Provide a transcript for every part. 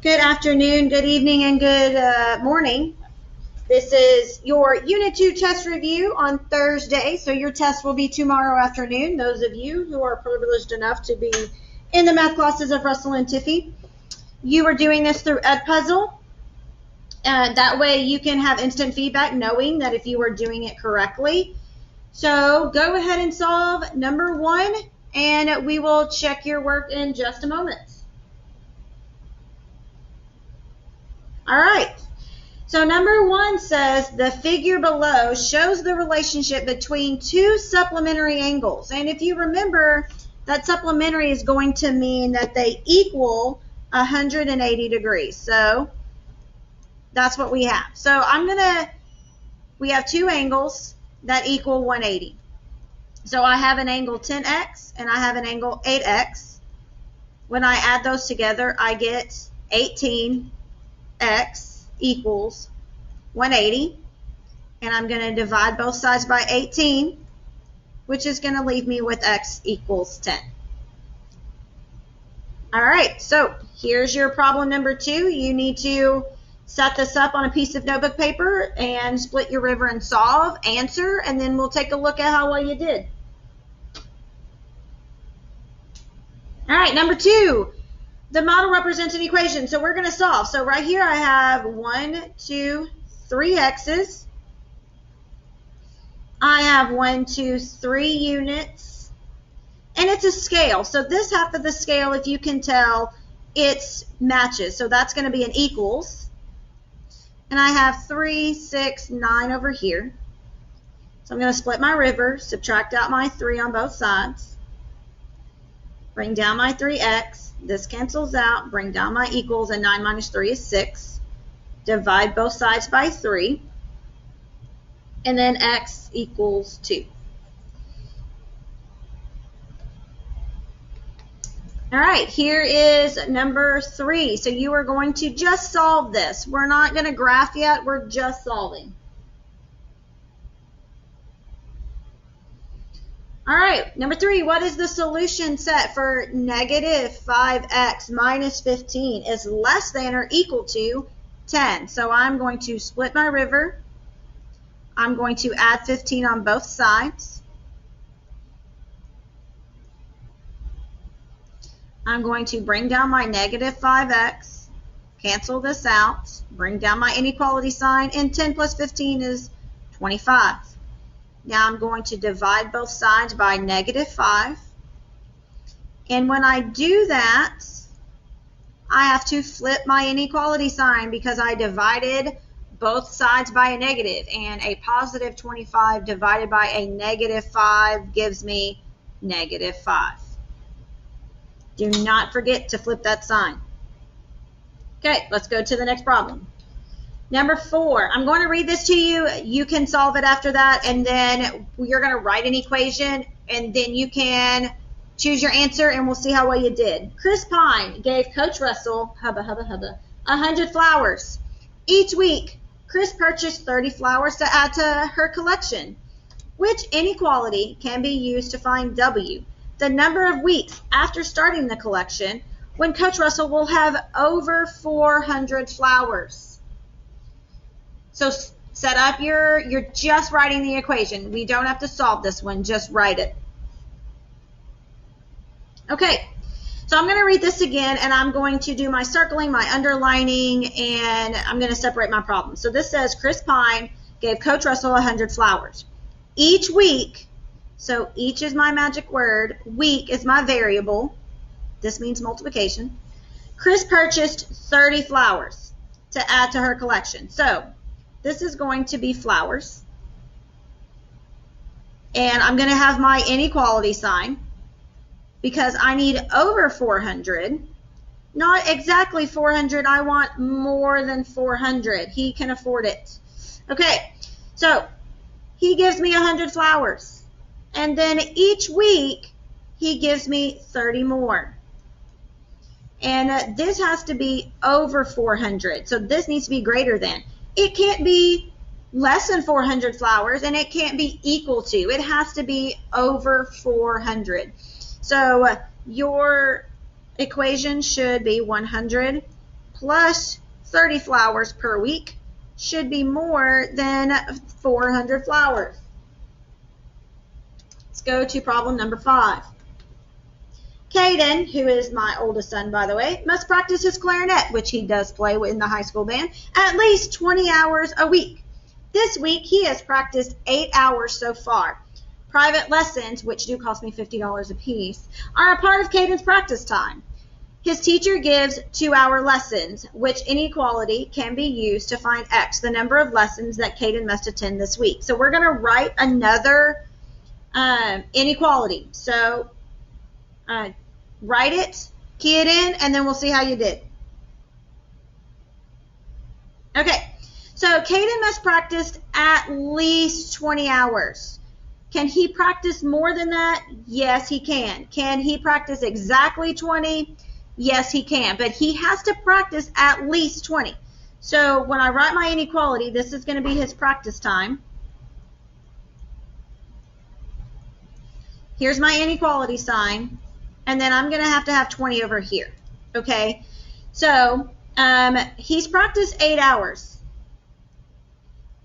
Good afternoon, good evening, and good morning. This is your Unit 2 test review on Thursday. So your test will be tomorrow afternoon. Those of you who are privileged enough to be in the math classes of Russell and Tiffy, you are doing this through Edpuzzle. That way you can have instant feedback knowing that if you are doing it correctly. So go ahead and solve number 1, and we will check your work in just a moment. All right, so number 1 says the figure below shows the relationship between two supplementary angles. And if you remember, that supplementary is going to mean that they equal 180 degrees. So that's what we have. So we have two angles that equal 180. So I have an angle 10x and I have an angle 8x. When I add those together, I get 18x equals 180, and I'm going to divide both sides by 18, which is going to leave me with x equals 10. All right, so here's your problem number 2. You need to set this up on a piece of notebook paper and split your river and solve, answer, and then we'll take a look at how well you did. All right, number 2. The model represents an equation, so we're going to solve. So right here I have 1, 2, 3 x's. I have 1, 2, 3 units. And it's a scale. So this half of the scale, if you can tell, it's matches. So that's going to be an equals. And I have 3, 6, 9 over here. So I'm going to split my river, subtract out my 3 on both sides. Bring down my 3x. This cancels out, bring down my equals, and 9 minus 3 is 6. Divide both sides by 3. And then x equals 2. All right, here is number 3. So you are going to just solve this. We're not going to graph yet, we're just solving. All right, number 3, what is the solution set for negative 5x minus 15 is less than or equal to 10? So I'm going to split my river. I'm going to add 15 on both sides. I'm going to bring down my negative 5x, cancel this out, bring down my inequality sign, and 10 plus 15 is 25. Now I'm going to divide both sides by negative 5. And when I do that, I have to flip my inequality sign because I divided both sides by a negative. And a positive 25 divided by a negative 5 gives me negative 5. Do not forget to flip that sign. Okay, let's go to the next problem. Number 4, I'm going to read this to you. You can solve it after that, and then you're going to write an equation, and then you can choose your answer, and we'll see how well you did. Chris Pine gave Coach Russell 100 flowers. Each week, Chris purchased 30 flowers to add to her collection. Which inequality can be used to find W, the number of weeks after starting the collection, when Coach Russell will have over 400 flowers? So set up you're just writing the equation. We don't have to solve this one, just write it. Okay, so I'm going to read this again, and I'm going to do my circling, my underlining, and I'm going to separate my problem. So this says Chris Pine gave Coach Russell 100 flowers. Each week, so each is my magic word, week is my variable. This means multiplication. Chris purchased 30 flowers to add to her collection. So this is going to be flowers. And I'm going to have my inequality sign because I need over 400. Not exactly 400. I want more than 400. He can afford it. Okay, so he gives me 100 flowers. And then each week, he gives me 30 more. And this has to be over 400. So this needs to be greater than. It can't be less than 400 flowers, and it can't be equal to. It has to be over 400. So your equation should be 100 plus 30 flowers per week should be more than 400 flowers. Let's go to problem number 5. Caden, who is my oldest son, by the way, must practice his clarinet, which he does play in the high school band, at least 20 hours a week. This week, he has practiced 8 hours so far. Private lessons, which do cost me $50 a piece, are a part of Caden's practice time. His teacher gives 2-hour lessons, which inequality can be used to find X, the number of lessons that Caden must attend this week. So we're going to write another inequality. So write it, key it in, and then we'll see how you did. Okay, so Caden must practice at least 20 hours. Can he practice more than that? Yes, he can. Can he practice exactly 20? Yes, he can, but he has to practice at least 20. So when I write my inequality, this is going to be his practice time. Here's my inequality sign, and then I'm going to have 20 over here, okay? So he's practiced 8 hours,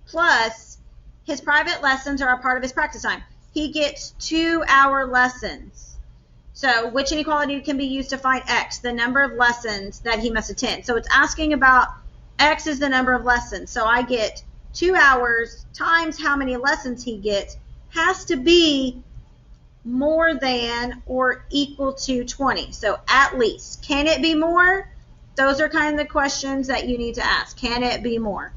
plus his private lessons are a part of his practice time. He gets 2-hour lessons. So which inequality can be used to find X, the number of lessons that he must attend? So it's asking about X is the number of lessons. So I get 2 hours times how many lessons he gets has to be more than or equal to 20. So at least. Can it be more? Those are kind of the questions that you need to ask. Can it be more?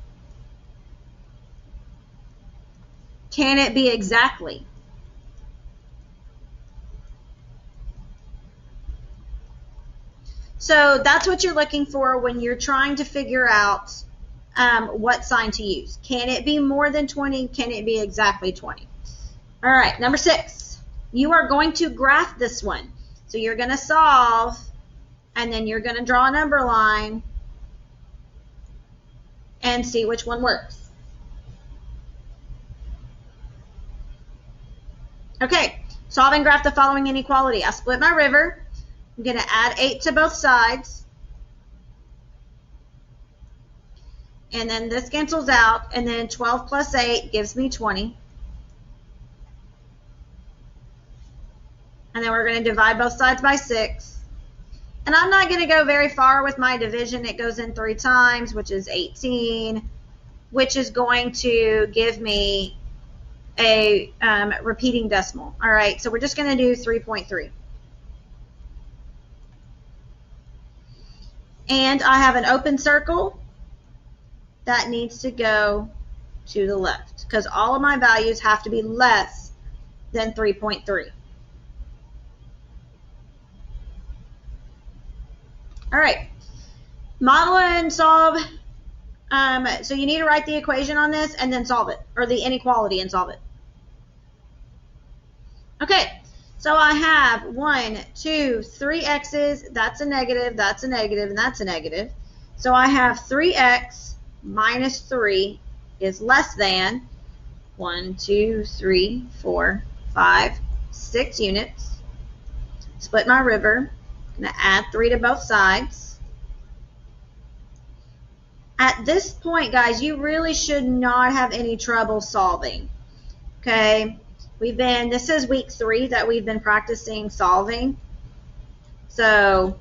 Can it be exactly? So that's what you're looking for when you're trying to figure out what sign to use. Can it be more than 20? Can it be exactly 20? All right, number 6. You are going to graph this one. So you're going to solve, and then you're going to draw a number line and see which one works. Okay, solve and graph the following inequality. I split my river. I'm going to add 8 to both sides. And then this cancels out, and then 12 plus 8 gives me 20. And then we're going to divide both sides by 6. And I'm not going to go very far with my division. It goes in 3 times, which is 18, which is going to give me a repeating decimal. All right, so we're just going to do 3.3. And I have an open circle that needs to go to the left because all of my values have to be less than 3.3. All right, model and solve. So you need to write the equation on this and then solve it, or the inequality and solve it. Okay, so I have 1, 2, 3 x's, that's a negative, and that's a negative. So I have 3x minus 3 is less than 1, 2, 3, 4, 5, 6 units. Split my river. I'm going to add 3 to both sides. At this point, guys, you really should not have any trouble solving. Okay? This is week 3 that we've been practicing solving. So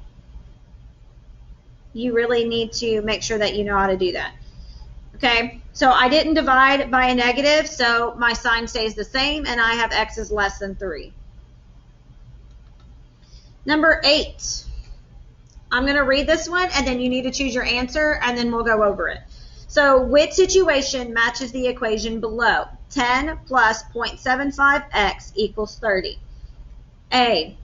you really need to make sure that you know how to do that. Okay, so I didn't divide by a negative, so my sign stays the same, and I have x is less than 3. Number 8. I'm going to read this one, and then you need to choose your answer, and then we'll go over it. So which situation matches the equation below? 10 plus 0.75x equals 30. A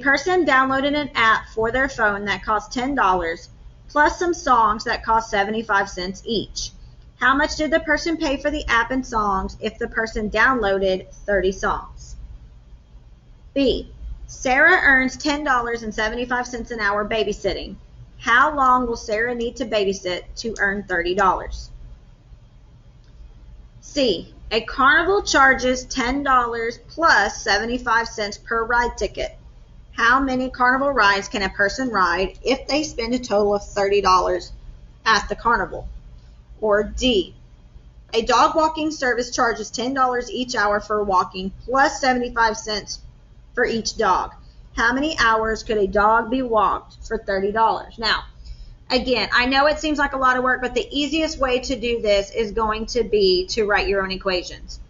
person downloaded an app for their phone that cost $10 plus some songs that cost 75 cents each. How much did the person pay for the app and songs if the person downloaded 30 songs? B. Sarah earns $10.75 an hour babysitting. How long will Sarah need to babysit to earn $30? C. A carnival charges $10 plus 75 cents per ride ticket. How many carnival rides can a person ride if they spend a total of $30 at the carnival? Or D, a dog walking service charges $10 each hour for walking plus 75 cents for each dog. How many hours could a dog be walked for $30? Now, again, I know it seems like a lot of work, but the easiest way to do this is going to be to write your own equations.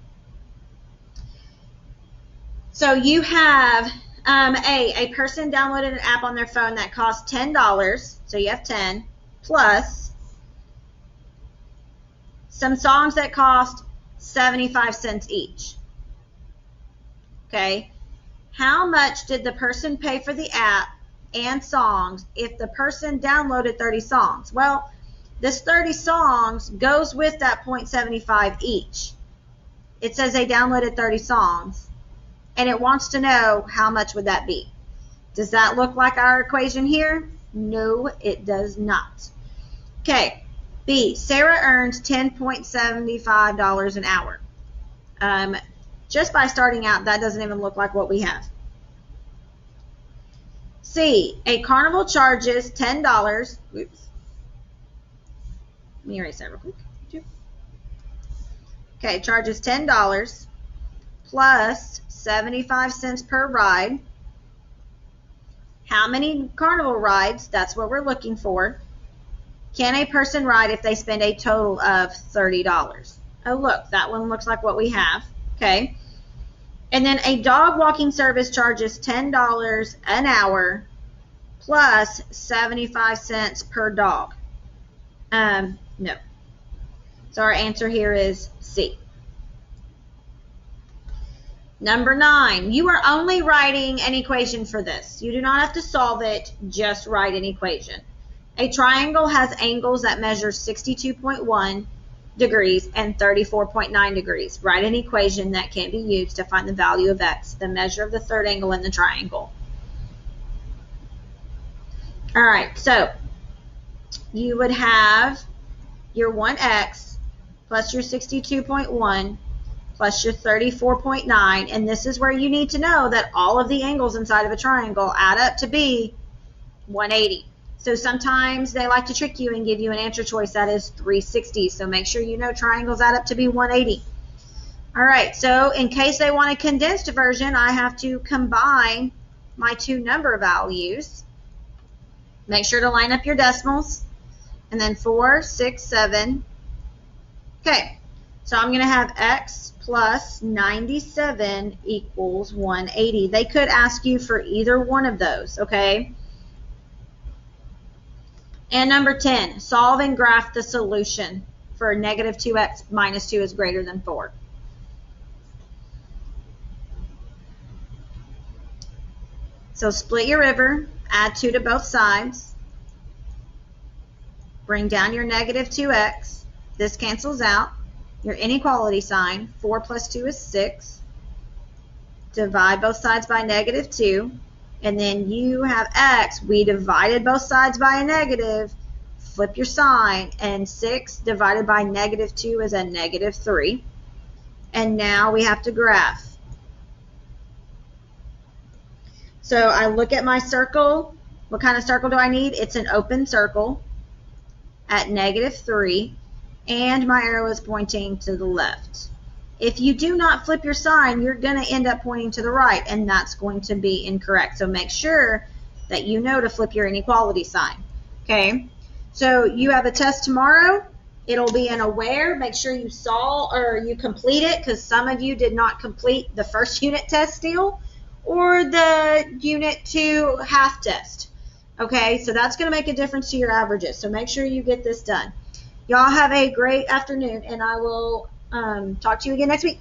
So you have a person downloaded an app on their phone that costs $10, so you have 10, plus some songs that cost 75 cents each. Okay, how much did the person pay for the app and songs if the person downloaded 30 songs? Well, this 30 songs goes with that 0.75 each. It says they downloaded 30 songs, and it wants to know how much would that be. Does that look like our equation here? No, it does not. Okay, B, Sarah earns $10.75 an hour. Just by starting out, that doesn't even look like what we have. C, a carnival charges $10. Oops. Let me erase that real quick. Okay, charges $10 plus 75 cents per ride. How many carnival rides? That's what we're looking for. Can a person ride if they spend a total of $30? Oh, look, that one looks like what we have. Okay. And then a dog walking service charges $10 an hour plus 75 cents per dog. No. So our answer here is C. Number 9, you are only writing an equation for this. You do not have to solve it, just write an equation. A triangle has angles that measure 62.1 degrees and 34.9 degrees. Write an equation that can be used to find the value of x, the measure of the third angle in the triangle. All right, so you would have your 1x plus your 62.1 plus your 34.9, and this is where you need to know that all of the angles inside of a triangle add up to be 180. So sometimes they like to trick you and give you an answer choice that is 360. So make sure you know triangles add up to be 180. All right, so in case they want a condensed version, I have to combine my two number values. Make sure to line up your decimals. And then 4, 6, 7. Okay, so I'm going to have x plus 97 equals 180. They could ask you for either one of those, okay? And number 10, solve and graph the solution for negative 2x minus 2 is greater than 4. So split your river, add 2 to both sides, bring down your negative 2x, this cancels out, your inequality sign, 4 plus 2 is 6, divide both sides by negative 2, and then you have x, we divided both sides by a negative, flip your sign, and 6 divided by negative 2 is a negative 3. And now we have to graph. So I look at my circle. What kind of circle do I need? It's an open circle at negative 3, and my arrow is pointing to the left. If you do not flip your sign, you're going to end up pointing to the right, and that's going to be incorrect. So make sure that you know to flip your inequality sign. Okay, so you have a test tomorrow. It'll be in Aware. Make sure you solve or you complete it, because some of you did not complete the first unit test still, or the Unit 2 half test. Okay, so that's going to make a difference to your averages. So make sure you get this done. Y'all have a great afternoon, and I will talk to you again next week.